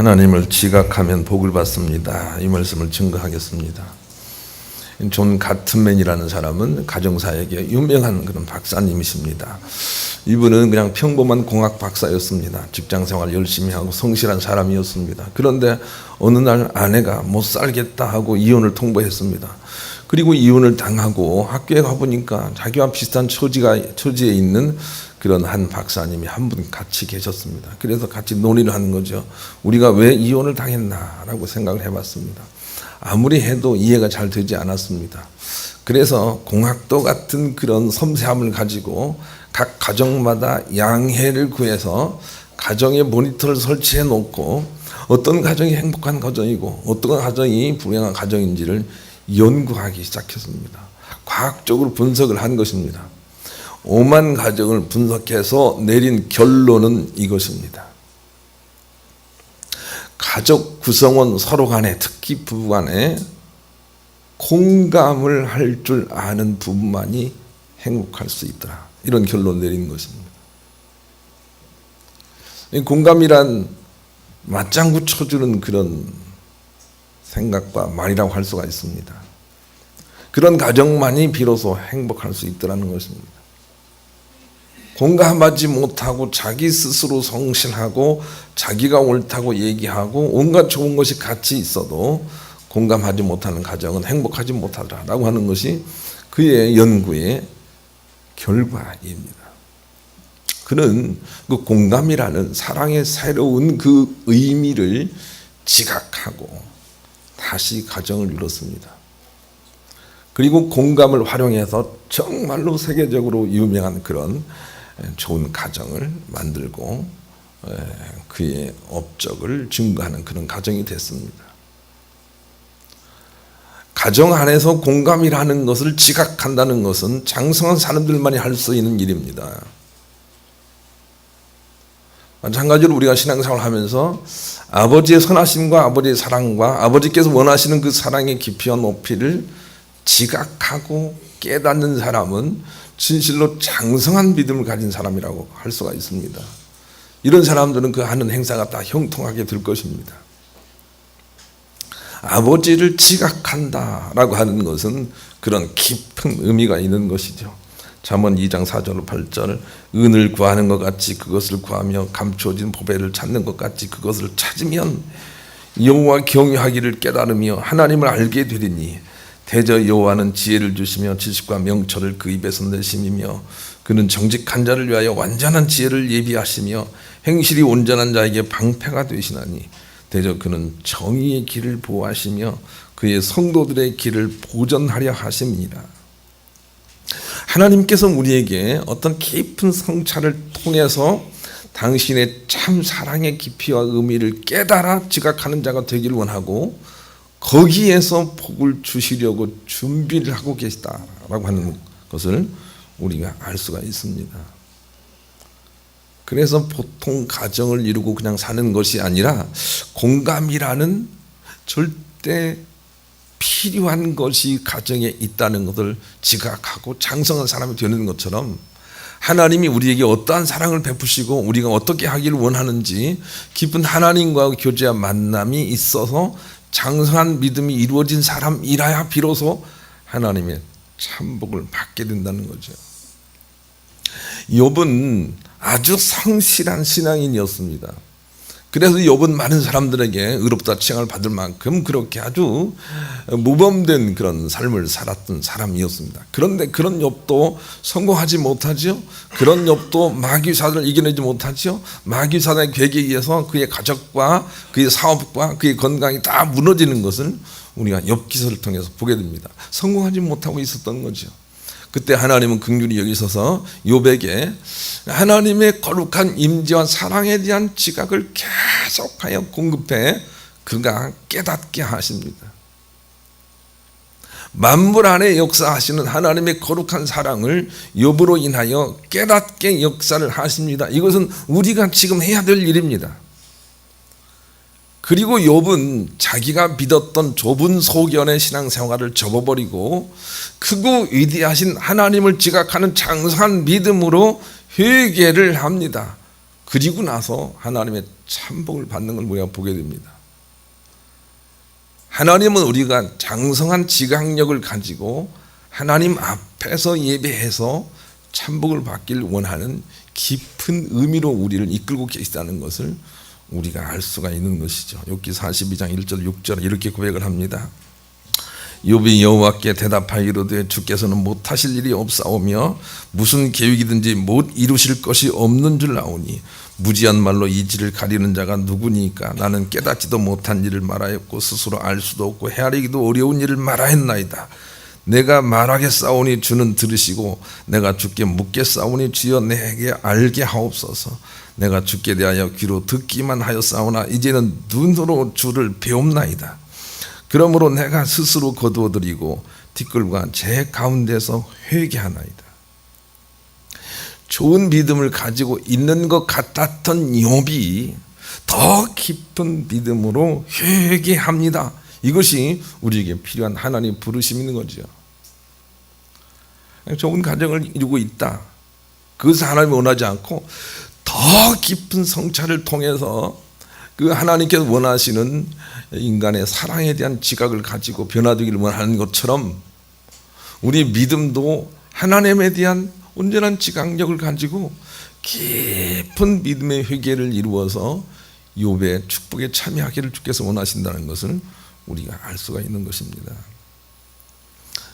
하나님을 지각하면 복을 받습니다. 이 말씀을 증거하겠습니다. 존 가트맨이라는 사람은 가정사역에 유명한 그런 박사님이십니다. 이분은 그냥 평범한 공학 박사였습니다. 직장생활 열심히 하고 성실한 사람이었습니다. 그런데 어느 날 아내가 못 살겠다 하고 이혼을 통보했습니다. 그리고 이혼을 당하고 학교에 가보니까 자기와 비슷한 처지에 있는 그런 한 박사님이 한 분 같이 계셨습니다. 그래서 같이 논의를 하는 거죠. 우리가 왜 이혼을 당했나라고 생각을 해봤습니다. 아무리 해도 이해가 잘 되지 않았습니다. 그래서 공학도 같은 그런 섬세함을 가지고 각 가정마다 양해를 구해서 가정에 모니터를 설치해 놓고 어떤 가정이 행복한 가정이고 어떤 가정이 불행한 가정인지를 연구하기 시작했습니다. 과학적으로 분석을 한 것입니다. 5만 가정을 분석해서 내린 결론은 이것입니다. 가족 구성원 서로 간에, 특히 부부 간에 공감을 할 줄 아는 부부만이 행복할 수 있더라. 이런 결론 내린 것입니다. 이 공감이란 맞장구 쳐주는 그런 생각과 말이라고 할 수가 있습니다. 그런 가정만이 비로소 행복할 수 있더라는 것입니다. 공감하지 못하고 자기 스스로 성실하고 자기가 옳다고 얘기하고 온갖 좋은 것이 같이 있어도 공감하지 못하는 가정은 행복하지 못하더라라고 하는 것이 그의 연구의 결과입니다. 그는 그 공감이라는 사랑의 새로운 그 의미를 지각하고 다시 가정을 이뤘습니다. 그리고 공감을 활용해서 정말로 세계적으로 유명한 그런 좋은 가정을 만들고 그의 업적을 증거하는 그런 가정이 됐습니다. 가정 안에서 공감이라는 것을 지각한다는 것은 장성한 사람들만이 할 수 있는 일입니다. 마찬가지로 우리가 신앙생활을 하면서 아버지의 선하심과 아버지의 사랑과 아버지께서 원하시는 그 사랑의 깊이와 높이를 지각하고 깨닫는 사람은 진실로 장성한 믿음을 가진 사람이라고 할 수가 있습니다. 이런 사람들은 그 하는 행사가 다 형통하게 될 것입니다. 아버지를 지각한다라고 하는 것은 그런 깊은 의미가 있는 것이죠. 잠언 2장 4절 8절 은을 구하는 것 같이 그것을 구하며 감추어진 보배를 찾는 것 같이 그것을 찾으면 여호와 경외하기를 깨달으며 하나님을 알게 되리니 대저 여호와는 지혜를 주시며 지식과 명철을 그 입에서 내심이며 그는 정직한 자를 위하여 완전한 지혜를 예비하시며 행실이 온전한 자에게 방패가 되시나니 대저 그는 정의의 길을 보호하시며 그의 성도들의 길을 보전하려 하십니다. 하나님께서 우리에게 어떤 깊은 성찰을 통해서 당신의 참 사랑의 깊이와 의미를 깨달아 지각하는 자가 되기를 원하고 거기에서 복을 주시려고 준비를 하고 계시다라고 하는 것을 우리가 알 수가 있습니다. 그래서 보통 가정을 이루고 그냥 사는 것이 아니라 공감이라는 절대 필요한 것이 가정에 있다는 것을 지각하고 장성한 사람이 되는 것처럼 하나님이 우리에게 어떠한 사랑을 베푸시고 우리가 어떻게 하기를 원하는지 깊은 하나님과 교제와 만남이 있어서 장성한 믿음이 이루어진 사람이라야 비로소 하나님의 참복을 받게 된다는 거죠. 욥은 아주 성실한 신앙인이었습니다. 그래서 욥은 많은 사람들에게 의롭다 칭함을 받을 만큼 그렇게 아주 모범된 그런 삶을 살았던 사람이었습니다. 그런데 그런 욥도 성공하지 못하죠. 그런 욥도 마귀사단을 이겨내지 못하죠. 마귀사단의 계획에 의해서 그의 가족과 그의 사업과 그의 건강이 다 무너지는 것을 우리가 욥기서를 통해서 보게 됩니다. 성공하지 못하고 있었던 거죠. 그때 하나님은 긍휼히 여기셔서 욥에게 하나님의 거룩한 임재와 사랑에 대한 지각을 계속하여 공급해 그가 깨닫게 하십니다. 만물 안에 역사하시는 하나님의 거룩한 사랑을 욥으로 인하여 깨닫게 역사를 하십니다. 이것은 우리가 지금 해야 될 일입니다. 그리고 욥은 자기가 믿었던 좁은 소견의 신앙생활을 접어버리고 크고 위대하신 하나님을 지각하는 장성한 믿음으로 회개를 합니다. 그리고 나서 하나님의 참복을 받는 걸 우리가 보게 됩니다. 하나님은 우리가 장성한 지각력을 가지고 하나님 앞에서 예배해서 참복을 받기를 원하는 깊은 의미로 우리를 이끌고 계시다는 것을 우리가 알 수가 있는 것이죠. 욥기 42장 1절 6절 이렇게 고백을 합니다. 욥이 여호와께 대답하기로되 주께서는 못하실 일이 없사오며 무슨 계획이든지 못 이루실 것이 없는 줄 아오니 무지한 말로 이지를 가리는 자가 누구니까 나는 깨닫지도 못한 일을 말하였고 스스로 알 수도 없고 헤아리기도 어려운 일을 말하였나이다. 내가 말하겠사오니 주는 들으시고 내가 주께 묻겠사오니 주여 내게 알게 하옵소서. 내가 주께 대하여 귀로 듣기만 하였사오나 이제는 눈으로 주를 배움나이다. 그러므로 내가 스스로 거두어드리고 티끌과 제 가운데서 회개하나이다. 좋은 믿음을 가지고 있는 것 같았던 욥이 더 깊은 믿음으로 회개합니다. 이것이 우리에게 필요한 하나님 부르심이 있는 거죠. 좋은 가정을 이루고 있다. 그것을 하나님이 원하지 않고 더 깊은 성찰을 통해서 그 하나님께서 원하시는 인간의 사랑에 대한 지각을 가지고 변화되기를 원하는 것처럼 우리 믿음도 하나님에 대한 온전한 지각력을 가지고 깊은 믿음의 회개를 이루어서 욥의 축복에 참여하기를 주께서 원하신다는 것을 우리가 알 수가 있는 것입니다.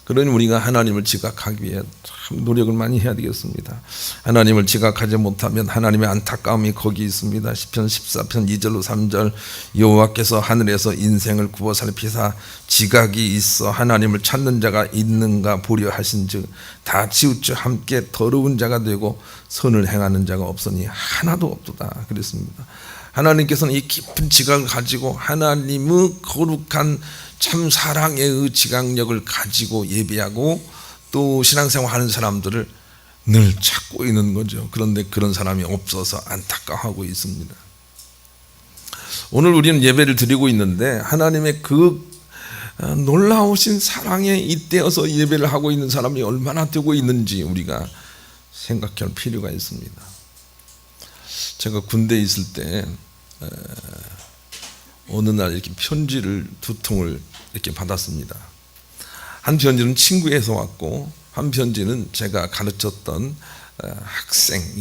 그러니 우리가 하나님을 지각하기 위해 참 노력을 많이 해야 되겠습니다. 하나님을 지각하지 못하면 하나님의 안타까움이 거기 있습니다. 시편 14편 2절로 3절 여호와께서 하늘에서 인생을 구워 살피사 지각이 있어 하나님을 찾는 자가 있는가 보려 하신즉 다 치우쳐 함께 더러운 자가 되고 선을 행하는 자가 없으니 하나도 없도다 그랬습니다. 하나님께서는 이 깊은 지각을 가지고 하나님의 거룩한 참 사랑의 지각력을 가지고 예배하고 또 신앙생활하는 사람들을 늘 찾고 있는 거죠. 그런데 그런 사람이 없어서 안타까워하고 있습니다. 오늘 우리는 예배를 드리고 있는데 하나님의 그 놀라우신 사랑에 잇대어서 예배를 하고 있는 사람이 얼마나 되고 있는지 우리가 생각할 필요가 있습니다. 제가 군대에 있을 때 어느 날 이렇게 편지를 2통을 이렇게 받았습니다. 한 편지는 친구에서 왔고 한 편지는 제가 가르쳤던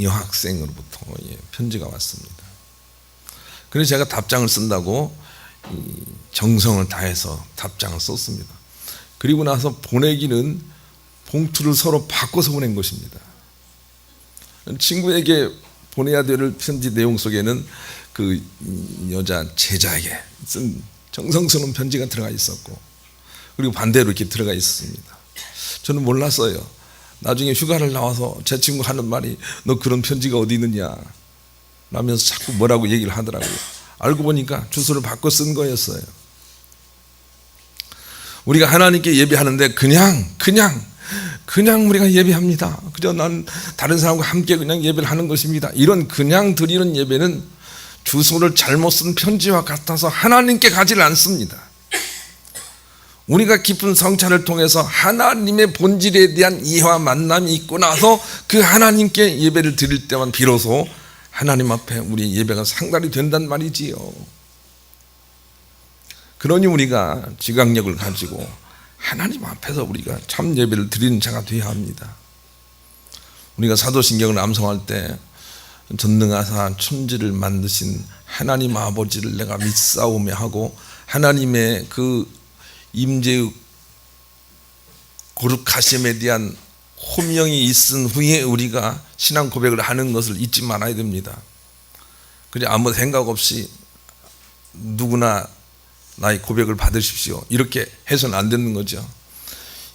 여학생으로부터 편지가 왔습니다. 그래서 제가 답장을 쓴다고 정성을 다해서 답장을 썼습니다. 그리고 나서 보내기는 봉투를 서로 바꿔서 보낸 것입니다. 친구에게 보내야 될 편지 내용 속에는 그 여자 제자에게 쓴 정성스러운 편지가 들어가 있었고 그리고 반대로 이렇게 들어가 있었습니다. 저는 몰랐어요. 나중에 휴가를 나와서 제 친구 하는 말이 너 그런 편지가 어디 있느냐 라면서 자꾸 뭐라고 얘기를 하더라고요. 알고 보니까 주소를 바꿔 쓴 거였어요. 우리가 하나님께 예배하는데 그냥 우리가 예배합니다. 그저 난 다른 사람과 함께 그냥 예배를 하는 것입니다. 이런 그냥 드리는 예배는 주소를 잘못 쓴 편지와 같아서 하나님께 가지를 않습니다. 우리가 깊은 성찰을 통해서 하나님의 본질에 대한 이해와 만남이 있고 나서 그 하나님께 예배를 드릴 때만 비로소 하나님 앞에 우리 예배가 상달이 된단 말이지요. 그러니 우리가 지각력을 가지고 하나님 앞에서 우리가 참 예배를 드리는 자가 되어야 합니다. 우리가 사도신경을 암송할 때 전능하사 천지를 만드신 하나님 아버지를 내가 믿사오며 하고 하나님의 그 임재의 거룩하심에 대한 호명이 있은 후에 우리가 신앙 고백을 하는 것을 잊지 말아야 됩니다. 그냥 아무 생각 없이 누구나 나의 고백을 받으십시오 이렇게 해서는 안 되는 거죠.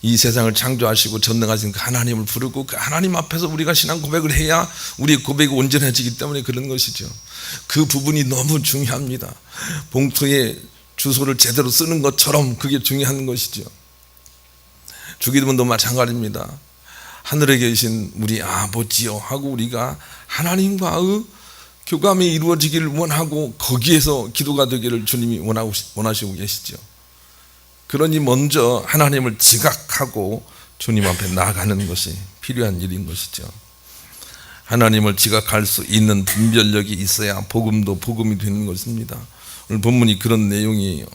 이 세상을 창조하시고 전능하신 그 하나님을 부르고 그 하나님 앞에서 우리가 신앙 고백을 해야 우리의 고백이 온전해지기 때문에 그런 것이죠. 그 부분이 너무 중요합니다. 봉투에 주소를 제대로 쓰는 것처럼 그게 중요한 것이죠. 주기도문도 마찬가지입니다. 하늘에 계신 우리 아버지요 하고 우리가 하나님과의 교감이 이루어지기를 원하고 거기에서 기도가 되기를 주님이 원하시고 계시죠. 그러니 먼저 하나님을 지각하고 주님 앞에 나아가는 것이 필요한 일인 것이죠. 하나님을 지각할 수 있는 분별력이 있어야 복음도 복음이 되는 것입니다. 오늘 본문이 그런 내용이에요.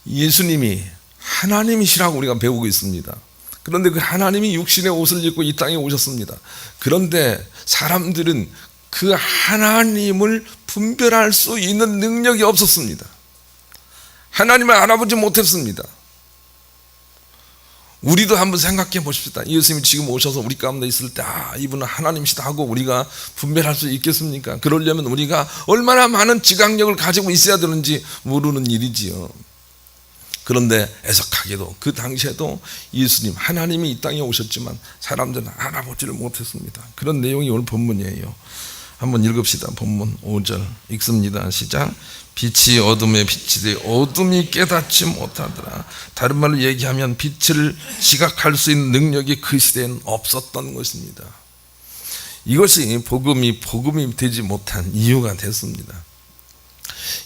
예수님이 하나님이시라고 우리가 배우고 있습니다. 그런데 그 하나님이 육신의 옷을 입고 이 땅에 오셨습니다. 그런데 사람들은 그 하나님을 분별할 수 있는 능력이 없었습니다. 하나님을 알아보지 못했습니다. 우리도 한번 생각해 보십시다. 예수님이 지금 오셔서 우리 가운데 있을 때 이분은 하나님이시다 하고 우리가 분별할 수 있겠습니까? 그러려면 우리가 얼마나 많은 지각력을 가지고 있어야 되는지 모르는 일이지요. 그런데 애석하게도 그 당시에도 예수님 하나님이 이 땅에 오셨지만 사람들은 알아보지를 못했습니다. 그런 내용이 오늘 본문이에요. 한번 읽읍시다. 본문 5절 읽습니다. 시작. 빛이 어둠에 빛이 되어 어둠이 깨닫지 못하더라. 다른 말로 얘기하면 빛을 지각할 수 있는 능력이 그 시대에는 없었던 것입니다. 이것이 복음이 되지 못한 이유가 됐습니다.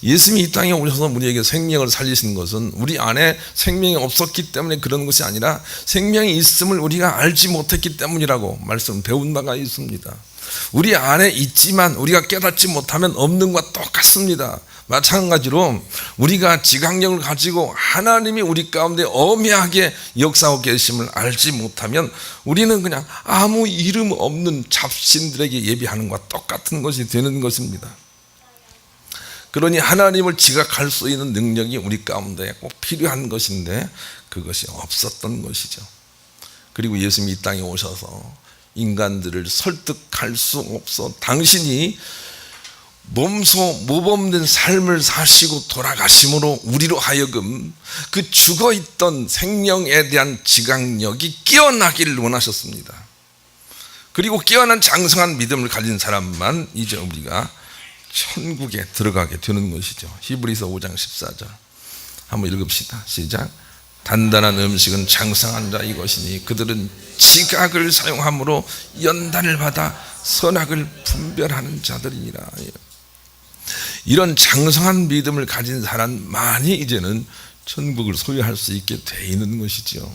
예수님이 이 땅에 오셔서 우리에게 생명을 살리신 것은 우리 안에 생명이 없었기 때문에 그런 것이 아니라 생명이 있음을 우리가 알지 못했기 때문이라고 배운 바가 있습니다. 우리 안에 있지만 우리가 깨닫지 못하면 없는 것과 똑같습니다. 마찬가지로 우리가 지각력을 가지고 하나님이 우리 가운데 엄하게 역사하고 계심을 알지 못하면 우리는 그냥 아무 이름 없는 잡신들에게 예배하는 것과 똑같은 것이 되는 것입니다. 그러니 하나님을 지각할 수 있는 능력이 우리 가운데 꼭 필요한 것인데 그것이 없었던 것이죠. 그리고 예수님이 이 땅에 오셔서 인간들을 설득할 수 없어 당신이 몸소 모범된 삶을 사시고 돌아가심으로 우리로 하여금 그 죽어있던 생명에 대한 지각력이 깨어나기를 원하셨습니다. 그리고 깨어난 장성한 믿음을 가진 사람만 이제 우리가 천국에 들어가게 되는 것이죠. 히브리서 5장 14절 한번 읽읍시다. 시작. 단단한 음식은 장성한 자 이것이니 그들은 지각을 사용함으로 연단을 받아 선악을 분별하는 자들이니라. 이런 장성한 믿음을 가진 사람만이 이제는 천국을 소유할 수 있게 돼 있는 것이지요.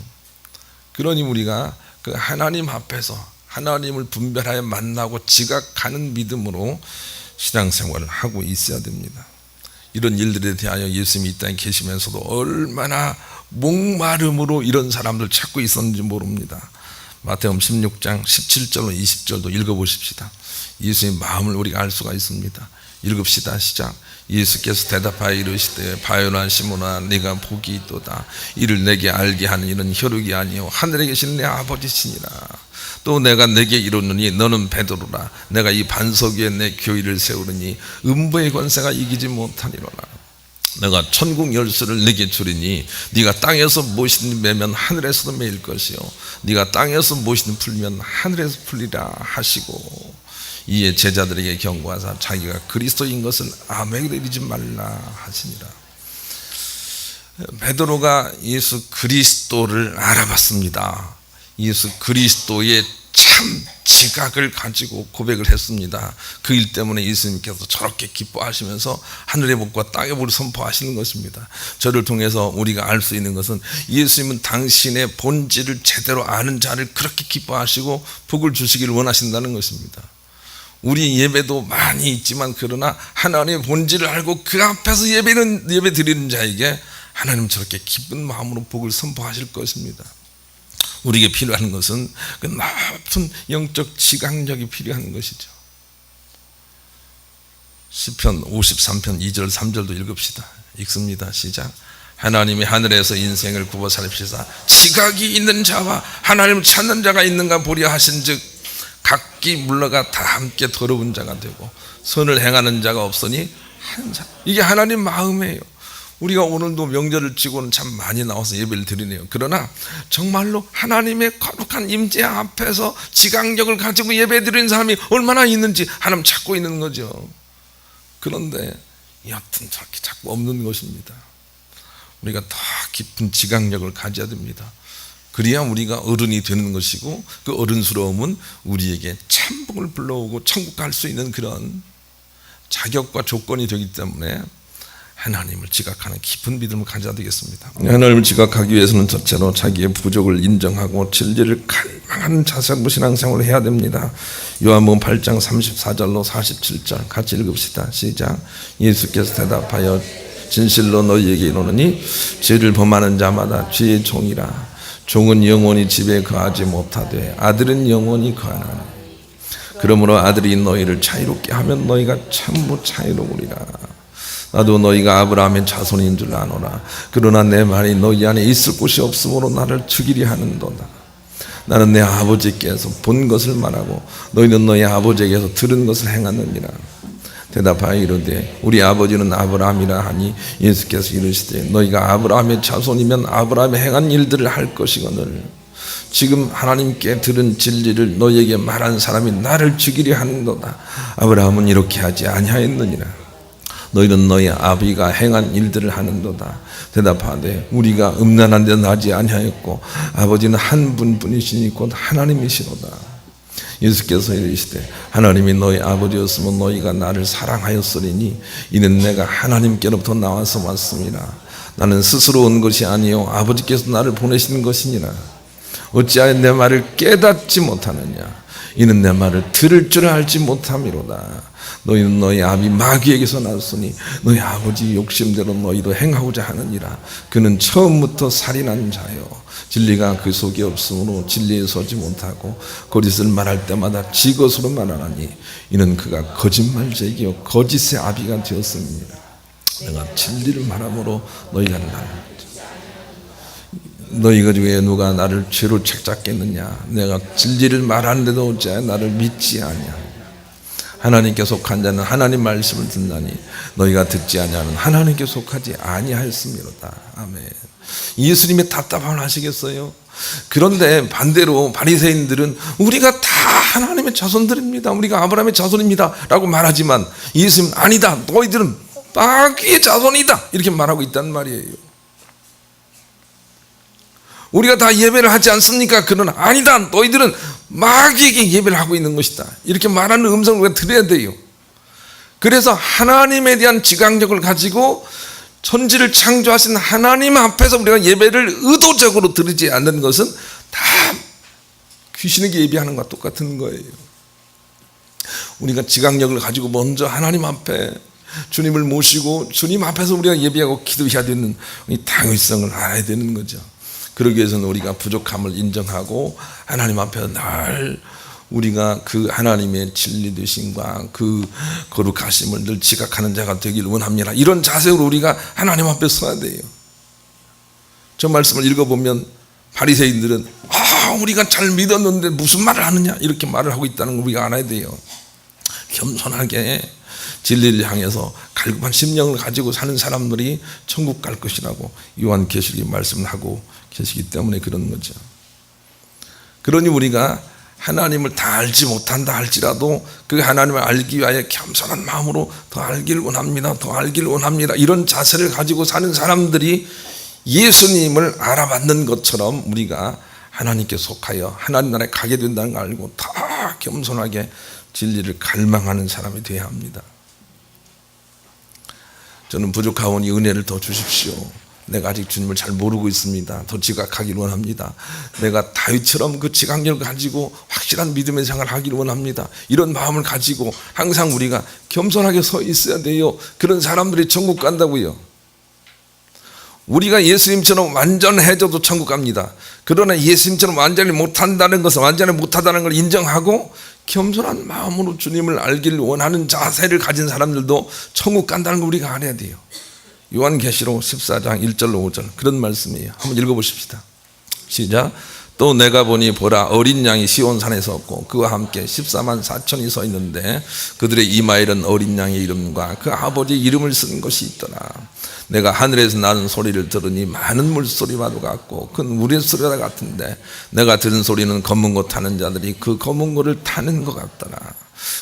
그러니 우리가 그 하나님 앞에서 하나님을 분별하여 만나고 지각하는 믿음으로 신앙생활을 하고 있어야 됩니다. 이런 일들에 대하여 예수님이 이 땅에 계시면서도 얼마나 목마름으로 이런 사람들 찾고 있었는지 모릅니다. 마태복음 16장 17절로 20절도 읽어보십시다. 예수님의 마음을 우리가 알 수가 있습니다. 읽읍시다. 시작. 예수께서 대답하여 이르시되 바요나 시몬아 네가 복이 있도다. 이를 내게 알게 하는 이는 혈육이 아니요 하늘에 계신 내 아버지시니라. 또 내가 내게 이르노니 너는 베드로라. 내가 이 반석 위에 내 교회를 세우리니 음부의 권세가 이기지 못하리로라. 내가 천국 열쇠를 네게 주리니 네가 땅에서 무엇이든지 매면 하늘에서도 매일 것이요 네가 땅에서 무엇이든지 풀면 하늘에서 풀리라 하시고 이에 제자들에게 경고하사 자기가 그리스도인 것을 아무에게도 이르지 말라 하시니라. 베드로가 예수 그리스도를 알아봤습니다. 예수 그리스도의 참 지각을 가지고 고백을 했습니다. 그 일 때문에 예수님께서 저렇게 기뻐하시면서 하늘의 복과 땅의 복을 선포하시는 것입니다. 저를 통해서 우리가 알 수 있는 것은 예수님은 당신의 본질을 제대로 아는 자를 그렇게 기뻐하시고 복을 주시기를 원하신다는 것입니다. 우리 예배도 많이 있지만 그러나 하나님의 본질을 알고 그 앞에서 예배 드리는 자에게 하나님은 저렇게 기쁜 마음으로 복을 선포하실 것입니다. 우리에게 필요한 것은 그 높은 영적 지각력이 필요한 것이죠. 시편 53편 2절 3절도 읽읍시다. 읽습니다. 시작. 하나님이 하늘에서 인생을 굽어 살피사 지각이 있는 자와 하나님을 찾는 자가 있는가 보려 하신즉 각기 물러가 다 함께 더러운 자가 되고 선을 행하는 자가 없으니 한 자. 이게 하나님 마음이에요. 우리가 오늘도 명절을 치고는 참 많이 나와서 예배를 드리네요. 그러나 정말로 하나님의 거룩한 임재 앞에서 지각력을 가지고 예배 드리는 사람이 얼마나 있는지 하나님 찾고 있는 거죠. 그런데 여튼 저렇게 자꾸 없는 것입니다. 우리가 더 깊은 지각력을 가져야 됩니다. 그래야 우리가 어른이 되는 것이고 그 어른스러움은 우리에게 참복을 불러오고 천국 갈 수 있는 그런 자격과 조건이 되기 때문에 하나님을 지각하는 깊은 믿음을 가져야 되겠습니다. 하나님을 지각하기 위해서는 첫째로 자기의 부족을 인정하고 진리를 갈망하는 자세한 신앙생활을 해야 됩니다. 요한복음 8장 34절로 47절 같이 읽읍시다. 시작. 예수께서 대답하여 진실로 너희에게 이르노니 죄를 범하는 자마다 죄의 종이라. 종은 영원히 집에 거하지 못하되 아들은 영원히 거하나니. 그러므로 아들이 너희를 자유롭게 하면 너희가 참으로 자유로우리라. 나도 너희가 아브라함의 자손인 줄 아노라. 그러나 내 말이 너희 안에 있을 곳이 없으므로 나를 죽이려 하는도다. 나는 내 아버지께서 본 것을 말하고 너희는 너희 아버지에게서 들은 것을 행하느니라. 대답하여 이르되 우리 아버지는 아브라함이라 하니 예수께서 이르시되 너희가 아브라함의 자손이면 아브라함이 행한 일들을 할 것이거늘 지금 하나님께 들은 진리를 너희에게 말한 사람이 나를 죽이려 하는도다. 아브라함은 이렇게 하지 아니하였느니라. 너희는 너희 아비가 행한 일들을 하는도다. 대답하되 우리가 음란한 데 나지 아니하였고 아버지는 한 분뿐이시니 곧 하나님이시로다. 예수께서 이르시되 하나님이 너희 아버지였으면 너희가 나를 사랑하였으리니 이는 내가 하나님께로부터 나와서 왔습니다. 나는 스스로 온 것이 아니요 아버지께서 나를 보내신 것이니라. 어찌하여 내 말을 깨닫지 못하느냐. 이는 내 말을 들을 줄 알지 못함이로다. 너희는 너희 아비 마귀에게서 났으니 너희 아버지 욕심대로 너희도 행하고자 하느니라. 그는 처음부터 살인한 자요 진리가 그 속에 없으므로 진리에 서지 못하고 거짓을 말할 때마다 지 것으로 말하나니 이는 그가 거짓말쟁이요 거짓의 아비가 되었습니다. 내가 진리를 말함으로 너희가 나를 너희가 중에 누가 나를 죄로 책잡겠느냐. 내가 진리를 말하는데도 어찌하여 나를 믿지 아니하느냐. 하나님께 속한 자는 하나님 말씀을 듣나니 너희가 듣지 아니하는 하나님께 속하지 아니하였음이로다. 아멘. 예수님의 답답함을 하시겠어요? 그런데 반대로 바리새인들은 우리가 다 하나님의 자손들입니다. 우리가 아브라함의 자손입니다 라고 말하지만 예수님은 아니다. 너희들은 마귀의 자손이다 이렇게 말하고 있단 말이에요. 우리가 다 예배를 하지 않습니까? 그러나 아니다. 너희들은 마귀에게 예배를 하고 있는 것이다. 이렇게 말하는 음성을 우리가 들어야 돼요. 그래서 하나님에 대한 지각력을 가지고 천지를 창조하신 하나님 앞에서 우리가 예배를 의도적으로 드리지 않는 것은 다 귀신에게 예배하는 것과 똑같은 거예요. 우리가 지각력을 가지고 먼저 하나님 앞에 주님을 모시고 주님 앞에서 우리가 예배하고 기도해야 되는 이 당위성을 알아야 되는 거죠. 그러기 위해서는 우리가 부족함을 인정하고 하나님 앞에 늘 우리가 그 하나님의 진리 되심과 그 거룩하심을 늘 지각하는 자가 되길 원합니다. 이런 자세로 우리가 하나님 앞에 서야 돼요. 저 말씀을 읽어보면 바리새인들은 우리가 잘 믿었는데 무슨 말을 하느냐 이렇게 말을 하고 있다는 걸 우리가 알아야 돼요. 겸손하게 진리를 향해서 갈급한 심령을 가지고 사는 사람들이 천국 갈 것이라고 요한계시록이 말씀을 하고 계시기 때문에 그런 거죠. 그러니 우리가 하나님을 다 알지 못한다 할지라도 그 하나님을 알기 위하여 겸손한 마음으로 더 알기를 원합니다. 더 알기를 원합니다. 이런 자세를 가지고 사는 사람들이 예수님을 알아받는 것처럼 우리가 하나님께 속하여 하나님 나라에 가게 된다는 걸 알고 다 겸손하게 진리를 갈망하는 사람이 되어야 합니다. 저는 부족하오니 은혜를 더 주십시오. 내가 아직 주님을 잘 모르고 있습니다. 더 지각하기를 원합니다. 내가 다윗처럼 그 지각력을 가지고 확실한 믿음의 생활을 하기를 원합니다. 이런 마음을 가지고 항상 우리가 겸손하게 서 있어야 돼요. 그런 사람들이 천국 간다고요. 우리가 예수님처럼 완전해져도 천국 갑니다. 그러나 예수님처럼 완전히 못한다는 것은 완전히 못하다는 걸 인정하고 겸손한 마음으로 주님을 알기를 원하는 자세를 가진 사람들도 천국 간다는 걸 우리가 알아야 돼요. 요한계시록 14장 1절로 5절 그런 말씀이에요. 한번 읽어보십시다. 시작. 또 내가 보니 보라 어린 양이 시온산에 섰고 그와 함께 14만 4천이 서 있는데 그들의 이마에는 어린 양의 이름과 그 아버지 이름을 쓴 것이 있더라. 내가 하늘에서 나는 소리를 들으니 많은 물소리와도 같고 큰 우레 소리와 같은데 내가 들은 소리는 검은 고 타는 자들이 그 검은 고를 타는 것 같더라.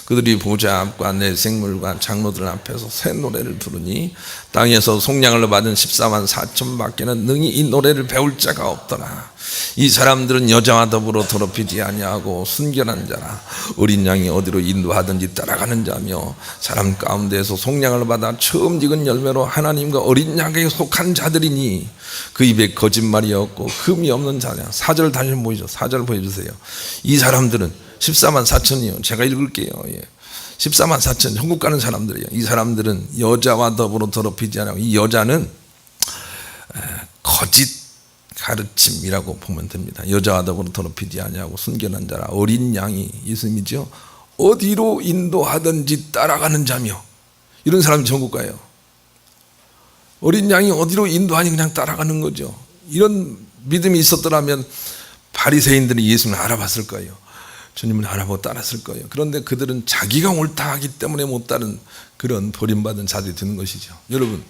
그들이 보좌 앞과 내 생물과 장로들 앞에서 새 노래를 부르니 땅에서 속량을 받은 14만 4천 밖에는 능히 이 노래를 배울 자가 없더라. 이 사람들은 여자와 더불어 더럽히지 아니하고 순결한 자라 어린 양이 어디로 인도하든지 따라가는 자며 사람 가운데에서 속량을 받아 처음 지은 열매로 하나님과 어린 양에게 속한 자들이니 그 입에 거짓말이 없고 흠이 없는 자냐. 4절 다시 보이죠. 4절 보여주세요. 이 사람들은 14만 4천이요. 제가 읽을게요. 14만 4천 천국 가는 사람들이에요. 이 사람들은 여자와 더불어 더럽히지 않고, 이 여자는 거짓 가르침이라고 보면 됩니다. 여자와 더불어 더럽히지 아니하고 순결한 자라 어린 양이 예수님이죠. 어디로 인도하든지 따라가는 자며. 이런 사람이 천국 가요. 어린 양이 어디로 인도하니 그냥 따라가는 거죠. 이런 믿음이 있었더라면 바리새인들이 예수님을 알아봤을 거예요. 주님을 알아보고 따랐을 거예요. 그런데 그들은 자기가 옳다 하기 때문에 못 따른 그런 버림받은 자들이 되는 것이죠. 여러분,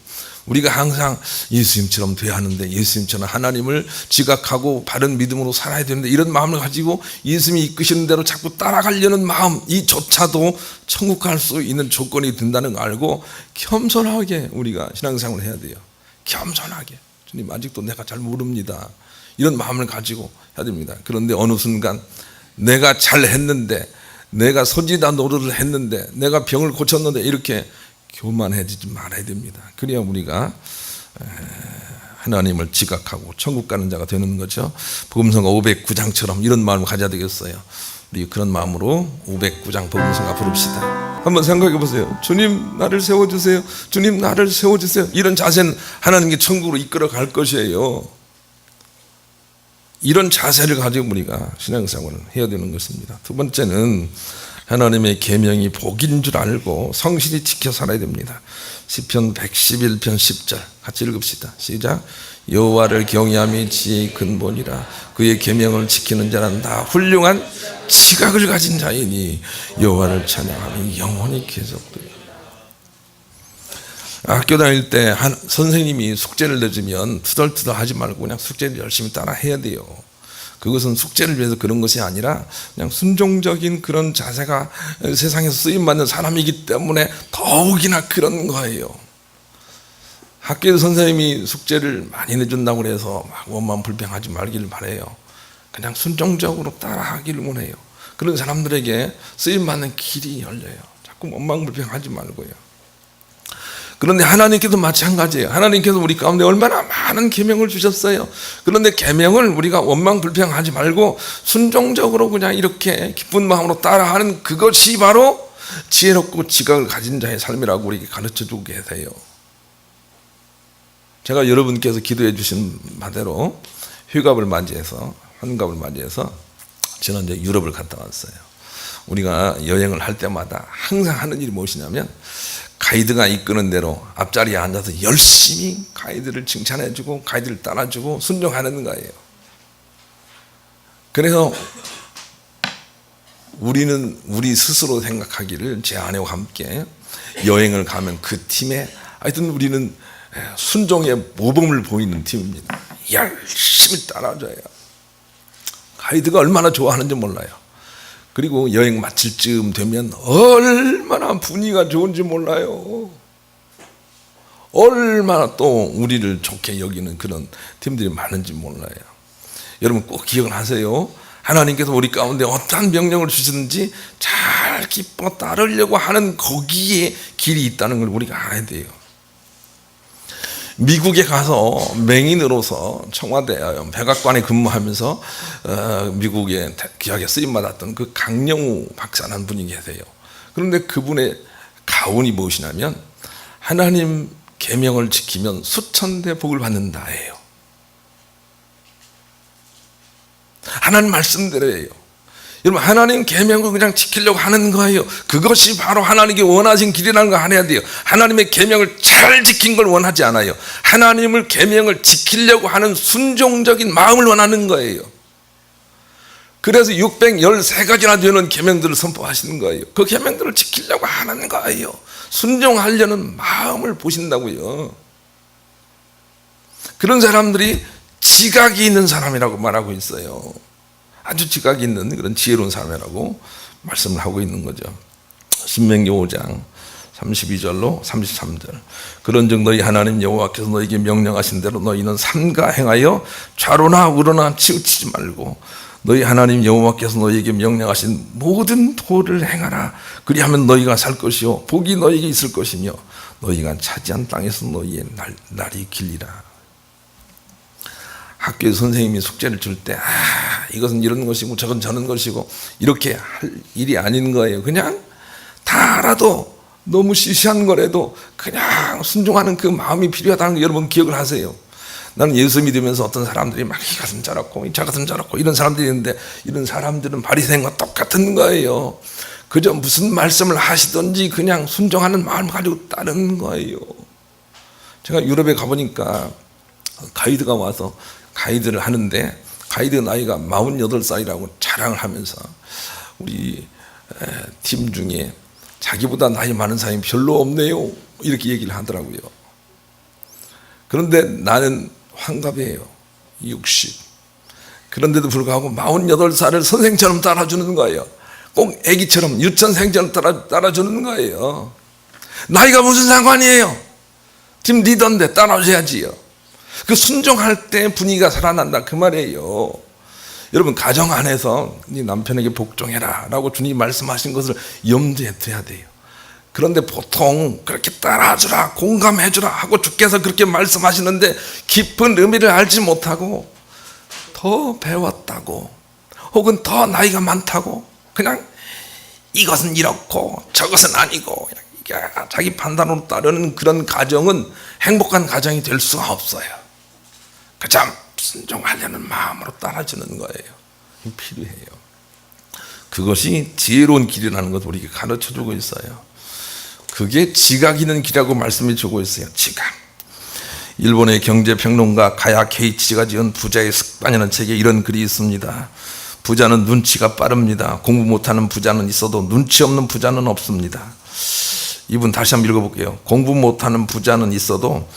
우리가 항상 예수님처럼 돼야 하는데, 예수님처럼 하나님을 지각하고 바른 믿음으로 살아야 되는데, 이런 마음을 가지고 예수님이 이끄시는 대로 자꾸 따라가려는 마음, 이조차도 천국 갈 수 있는 조건이 된다는 걸 알고 겸손하게 우리가 신앙생활을 해야 돼요. 겸손하게. 주님, 아직도 내가 잘 모릅니다. 이런 마음을 가지고 해야 됩니다. 그런데 어느 순간 내가 잘했는데, 내가 선지자 노릇을 했는데, 내가 병을 고쳤는데, 이렇게 교만해지지 말아야 됩니다. 그래야 우리가 하나님을 지각하고 천국 가는 자가 되는 거죠. 복음성가 509장처럼 이런 마음을 가져야 되겠어요. 우리 그런 마음으로 509장 복음성가 부릅시다. 한번 생각해 보세요. 주님, 나를 세워주세요. 주님, 나를 세워주세요. 이런 자세는 하나님께 천국으로 이끌어 갈 것이에요. 이런 자세를 가지고 우리가 신앙생활을 해야 되는 것입니다. 두 번째는 하나님의 계명이 복인 줄 알고 성실히 지켜 살아야 됩니다. 시편 111편 10절 같이 읽읍시다. 시작. 여호와를 경외함이 지혜의 근본이라 그의 계명을 지키는 자는 다 훌륭한 지각을 가진 자이니 여호와를 찬양함이 영원히 계속되리라. 학교 다닐 때 선생님이 숙제를 내주면 투덜투덜 하지 말고 그냥 숙제를 열심히 따라 해야 돼요. 그것은 숙제를 위해서 그런 것이 아니라 그냥 순종적인 그런 자세가 세상에서 쓰임받는 사람이기 때문에 더욱이나 그런 거예요. 학교에서 선생님이 숙제를 많이 내준다고 해서 막 원망 불평하지 말기를 바라요. 그냥 순종적으로 따라하기를 원해요. 그런 사람들에게 쓰임받는 길이 열려요. 자꾸 원망 불평하지 말고요. 그런데 하나님께도 마찬가지예요. 하나님께서 우리 가운데 얼마나 많은 계명을 주셨어요. 그런데 계명을 우리가 원망 불평하지 말고 순종적으로 그냥 이렇게 기쁜 마음으로 따라하는 그것이 바로 지혜롭고 지각을 가진 자의 삶이라고 우리에게 가르쳐주고 계세요. 제가 여러분께서 기도해 주신 바대로 환갑을 맞이해서 저는 이제 유럽을 갔다 왔어요. 우리가 여행을 할 때마다 항상 하는 일이 무엇이냐면 가이드가 이끄는 대로 앞자리에 앉아서 열심히 가이드를 칭찬해주고 가이드를 따라주고 순종하는 거예요. 그래서 우리는 우리 스스로 생각하기를 제 아내와 함께 여행을 가면 그 팀에 하여튼 우리는 순종의 모범을 보이는 팀입니다. 열심히 따라줘요. 가이드가 얼마나 좋아하는지 몰라요. 그리고 여행 마칠 즈음 되면 얼마나 분위기가 좋은지 몰라요. 얼마나 또 우리를 좋게 여기는 그런 팀들이 많은지 몰라요. 여러분 꼭 기억을 하세요. 하나님께서 우리 가운데 어떠한 명령을 주시든지 잘 기뻐 따르려고 하는 거기에 길이 있다는 걸 우리가 알아야 돼요. 미국에 가서 맹인으로서 청와대 백악관에 근무하면서 미국의 귀하게 쓰임받았던 그 강영우 박사라는 분이 계세요. 그런데 그분의 가훈이 무엇이냐면 하나님 계명을 지키면 수천대 복을 받는다예요. 하나님 말씀대로예요. 여러분 하나님 계명을 그냥 지키려고 하는 거예요. 그것이 바로 하나님께 원하신 길이라는 거 알아야 돼요. 하나님의 계명을 잘 지킨 걸 원하지 않아요. 하나님을 계명을 지키려고 하는 순종적인 마음을 원하는 거예요. 그래서 613가지나 되는 계명들을 선포하시는 거예요. 그 계명들을 지키려고 하는 거예요. 순종하려는 마음을 보신다고요. 그런 사람들이 지각이 있는 사람이라고 말하고 있어요. 아주 지각이 있는 그런 지혜로운 사람이라고 말씀을 하고 있는 거죠. 신명기 5장 32절로 33절. 그런즉 너희 하나님 여호와께서 너희에게 명령하신 대로 너희는 삼가 행하여 좌로나 우로나 치우치지 말고 너희 하나님 여호와께서 너희에게 명령하신 모든 도를 행하라. 그리하면 너희가 살 것이요 복이 너희에게 있을 것이며 너희가 차지한 땅에서 너희의 날이 길리라. 학교에 선생님이 숙제를 줄 때 이것은 이런 것이고 저건 저런 것이고 이렇게 할 일이 아닌 거예요. 그냥 다 알아도 너무 시시한 거라도 그냥 순종하는 그 마음이 필요하다는 거 여러분 기억을 하세요. 나는 예수 믿으면서 어떤 사람들이 막 이 가슴 자랐고 저 가슴 자랐고 이런 사람들이 있는데 이런 사람들은 바리새인과 똑같은 거예요. 그저 무슨 말씀을 하시든지 그냥 순종하는 마음을 가지고 따르는 거예요. 제가 유럽에 가보니까 가이드가 와서 가이드를 하는데 가이드 나이가 48살이라고 자랑을 하면서 우리 팀 중에 자기보다 나이 많은 사람이 별로 없네요 이렇게 얘기를 하더라고요. 그런데 나는 환갑이에요. 60. 그런데도 불구하고 48살을 선생처럼 따라주는 거예요. 꼭 애기처럼 유치원생처럼 따라주는 거예요. 나이가 무슨 상관이에요. 팀 리더인데 따라줘야지요. 그 순종할 때 분위기가 살아난다 그 말이에요. 여러분 가정 안에서 네 남편에게 복종해라 라고 주님이 말씀하신 것을 염두에 둬야 돼요. 그런데 보통 그렇게 따라주라 공감해주라 하고 주께서 그렇게 말씀하시는데 깊은 의미를 알지 못하고 더 배웠다고 혹은 더 나이가 많다고 그냥 이것은 이렇고 저것은 아니고 자기 판단으로 따르는 그런 가정은 행복한 가정이 될 수가 없어요. 그저 순종하려는 마음으로 따라주는 거예요. 필요해요. 그것이 지혜로운 길이라는 것을 우리에게 가르쳐주고 있어요. 그게 지각 있는 길이라고 말씀해 주고 있어요. 지각. 일본의 경제평론가 가야 케이치가 지은 부자의 습관이라는 책에 이런 글이 있습니다. 부자는 눈치가 빠릅니다. 공부 못하는 부자는 있어도 눈치 없는 부자는 없습니다. 이분 다시 한번 읽어볼게요. 공부 못하는 부자는 있어도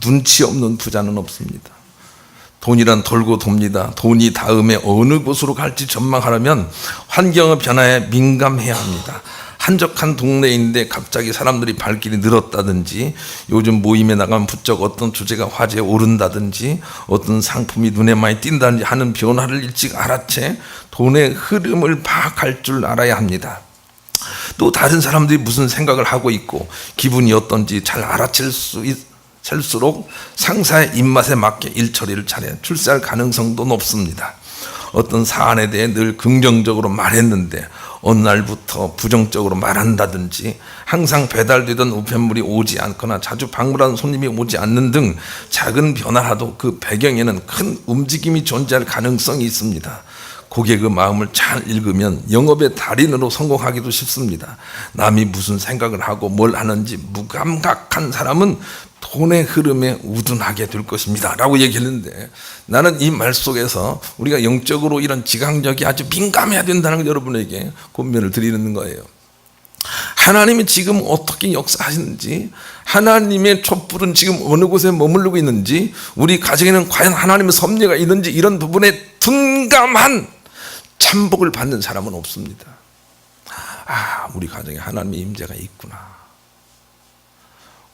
눈치 없는 부자는 없습니다. 돈이란 돌고 돕니다. 돈이 다음에 어느 곳으로 갈지 전망하려면 환경의 변화에 민감해야 합니다. 한적한 동네인데 갑자기 사람들이 발길이 늘었다든지 요즘 모임에 나가면 부쩍 어떤 주제가 화제에 오른다든지 어떤 상품이 눈에 많이 띈다든지 하는 변화를 일찍 알아채 돈의 흐름을 파악할 줄 알아야 합니다. 또 다른 사람들이 무슨 생각을 하고 있고 기분이 어떤지 잘 알아챌수록 상사의 입맛에 맞게 일처리를 잘해 출세할 가능성도 높습니다. 어떤 사안에 대해 늘 긍정적으로 말했는데 어느 날부터 부정적으로 말한다든지 항상 배달되던 우편물이 오지 않거나 자주 방문하는 손님이 오지 않는 등 작은 변화라도 그 배경에는 큰 움직임이 존재할 가능성이 있습니다. 고객의 마음을 잘 읽으면 영업의 달인으로 성공하기도 쉽습니다. 남이 무슨 생각을 하고 뭘 하는지 무감각한 사람은 돈의 흐름에 우둔하게 될 것입니다 라고 얘기했는데 나는 이 말 속에서 우리가 영적으로 이런 지각력이 아주 민감해야 된다는 걸 여러분에게 권면을 드리는 거예요. 하나님이 지금 어떻게 역사하시는지 하나님의 촛불은 지금 어느 곳에 머무르고 있는지 우리 가정에는 과연 하나님의 섭리가 있는지 이런 부분에 둔감한 참복을 받는 사람은 없습니다. 우리 가정에 하나님의 임재가 있구나.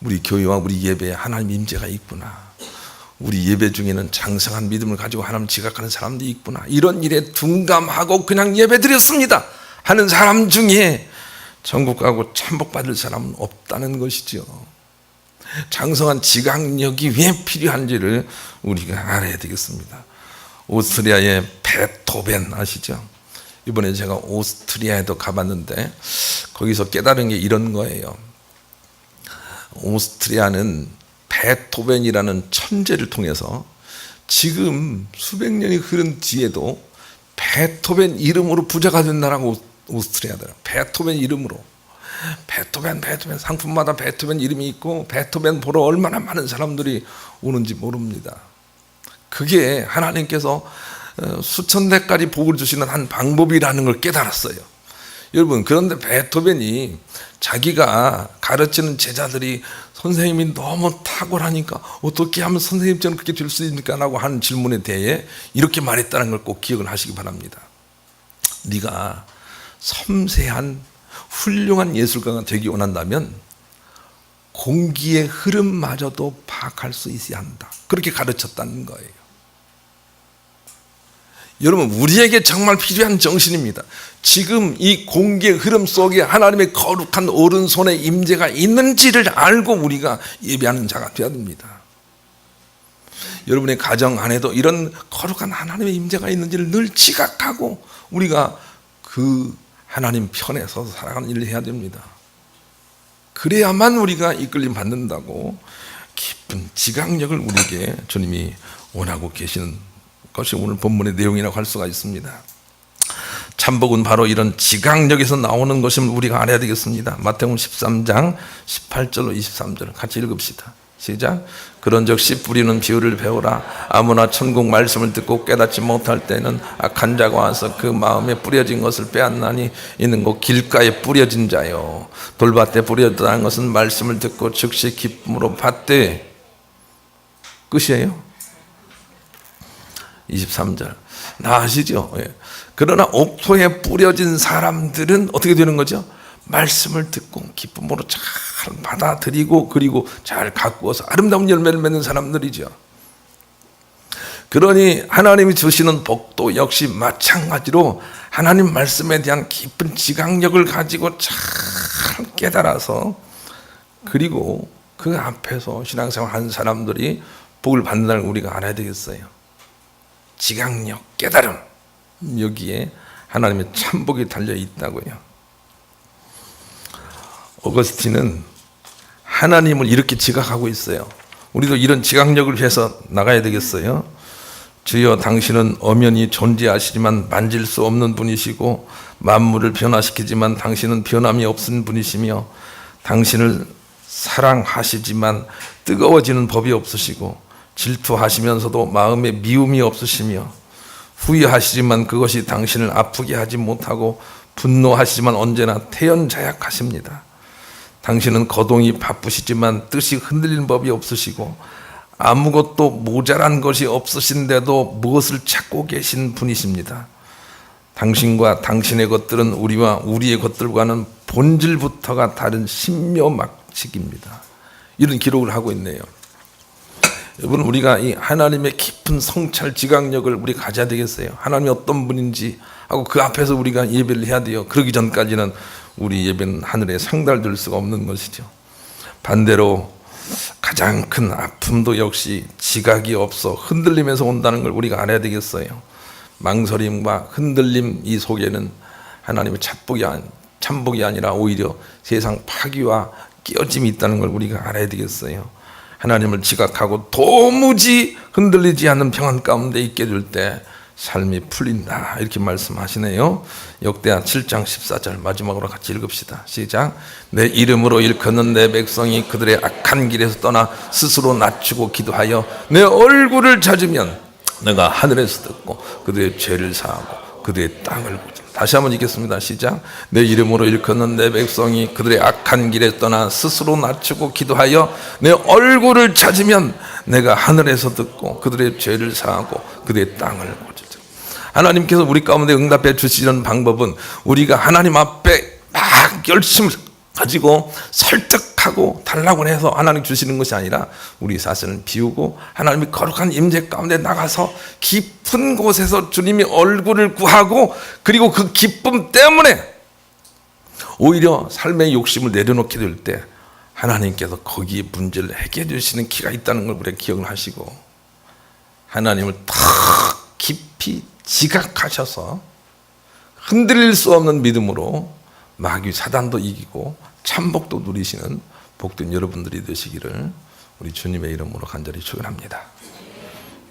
우리 교회와 우리 예배에 하나님의 임재가 있구나. 우리 예배 중에는 장성한 믿음을 가지고 하나님 지각하는 사람들이 있구나. 이런 일에 둔감하고 그냥 예배 드렸습니다 하는 사람 중에 천국 가고 참복받을 사람은 없다는 것이죠. 장성한 지각력이 왜 필요한지를 우리가 알아야 되겠습니다. 오스트리아의 베토벤 아시죠? 이번에 제가 오스트리아에도 가봤는데 거기서 깨달은 게 이런 거예요. 오스트리아는 베토벤이라는 천재를 통해서 지금 수백 년이 흐른 뒤에도 베토벤 이름으로 부자가 된 나라가 오스트리아더라. 베토벤 이름으로. 베토벤 상품마다 베토벤 이름이 있고 베토벤 보러 얼마나 많은 사람들이 오는지 모릅니다. 그게 하나님께서 수천 대까지 복을 주시는 한 방법이라는 걸 깨달았어요. 여러분, 그런데 베토벤이 자기가 가르치는 제자들이 선생님이 너무 탁월하니까 어떻게 하면 선생님처럼 그렇게 될 수 있습니까? 라고 하는 질문에 대해 이렇게 말했다는 걸 꼭 기억을 하시기 바랍니다. 네가 섬세한 훌륭한 예술가가 되기 원한다면 공기의 흐름마저도 파악할 수 있어야 한다. 그렇게 가르쳤다는 거예요. 여러분, 우리에게 정말 필요한 정신입니다. 지금 이 공기의 흐름 속에 하나님의 거룩한 오른손의 임재가 있는지를 알고 우리가 예배하는 자가 되어야 됩니다. 여러분의 가정 안에도 이런 거룩한 하나님의 임재가 있는지를 늘 지각하고 우리가 그 하나님 편에 서서 살아가는 일을 해야 됩니다. 그래야만 우리가 이끌림 받는다고 깊은 지각력을 우리에게 주님이 원하고 계시는 것이 오늘 본문의 내용이라고 할 수가 있습니다. 참복은 바로 이런 지각력에서 나오는 것임을 우리가 알아야 되겠습니다. 마태복음 13장 18절로 23절 같이 읽읍시다. 시작. 그런즉 씨 뿌리는 비유를 배우라. 아무나 천국 말씀을 듣고 깨닫지 못할 때는 악한 자가 와서 그 마음에 뿌려진 것을 빼앗나니 이는 곧 길가에 뿌려진 자요 돌밭에 뿌려졌다는 것은 말씀을 듣고 즉시 기쁨으로 받되. 끝이에요. 23절 나 아시죠? 예. 그러나 옥토에 뿌려진 사람들은 어떻게 되는 거죠? 말씀을 듣고 기쁨으로 잘 받아들이고 그리고 잘 가꾸어서 아름다운 열매를 맺는 사람들이죠. 그러니 하나님이 주시는 복도 역시 마찬가지로 하나님 말씀에 대한 깊은 지각력을 가지고 잘 깨달아서 그리고 그 앞에서 신앙생활 하는 사람들이 복을 받는다는 걸 우리가 알아야 되겠어요. 지각력, 깨달음, 여기에 하나님의 참복이 달려 있다고요. 어거스틴은 하나님을 이렇게 지각하고 있어요. 우리도 이런 지각력을 위해서 나가야 되겠어요. 주여, 당신은 엄연히 존재하시지만 만질 수 없는 분이시고 만물을 변화시키지만 당신은 변함이 없은 분이시며 당신을 사랑하시지만 뜨거워지는 법이 없으시고 질투하시면서도 마음에 미움이 없으시며 후회하시지만 그것이 당신을 아프게 하지 못하고 분노하시지만 언제나 태연자약하십니다. 당신은 거동이 바쁘시지만 뜻이 흔들리는 법이 없으시고 아무것도 모자란 것이 없으신데도 무엇을 찾고 계신 분이십니다. 당신과 당신의 것들은 우리와 우리의 것들과는 본질부터가 다른 신묘막측입니다. 이런 기록을 하고 있네요. 여러분, 우리가 이 하나님의 깊은 성찰 지각력을 우리 가져야 되겠어요. 하나님이 어떤 분인지 하고 그 앞에서 우리가 예배를 해야 돼요. 그러기 전까지는 우리 예배는 하늘에 상달될 수가 없는 것이죠. 반대로 가장 큰 아픔도 역시 지각이 없어 흔들리면서 온다는 걸 우리가 알아야 되겠어요. 망설임과 흔들림 이 속에는 하나님의 참복이 아니라 오히려 세상 파기와 깨어짐이 있다는 걸 우리가 알아야 되겠어요. 하나님을 지각하고 도무지 흔들리지 않는 평안 가운데 있게 될 때 삶이 풀린다, 이렇게 말씀하시네요. 역대하 7장 14절 마지막으로 같이 읽읍시다. 시작. 내 이름으로 일컫는 내 백성이 그들의 악한 길에서 떠나 스스로 낮추고 기도하여 내 얼굴을 찾으면 내가 하늘에서 듣고 그들의 죄를 사하고 그들의 땅을 고친다. 다시 한번 읽겠습니다. 시작. 내 이름으로 일컫는 내 백성이 그들의 악한 길에 떠나 스스로 낮추고 기도하여 내 얼굴을 찾으면 내가 하늘에서 듣고 그들의 죄를 사하고 그들의 땅을 고친다. 하나님께서 우리 가운데 응답해 주시는 방법은 우리가 하나님 앞에 막 열심을 가지고 설득하고 달라고 해서 하나님 주시는 것이 아니라 우리 자신을 비우고 하나님의 거룩한 임재 가운데 나가서 깊은 곳에서 주님의 얼굴을 구하고 그리고 그 기쁨 때문에 오히려 삶의 욕심을 내려놓게 될 때 하나님께서 거기에 문제를 해결해 주시는 기가 있다는 걸 우리가 기억을 하시고 하나님을 더 깊이 지각하셔서 흔들릴 수 없는 믿음으로 마귀 사단도 이기고 참복도 누리시는 복된 여러분들이 되시기를 우리 주님의 이름으로 간절히 축원합니다.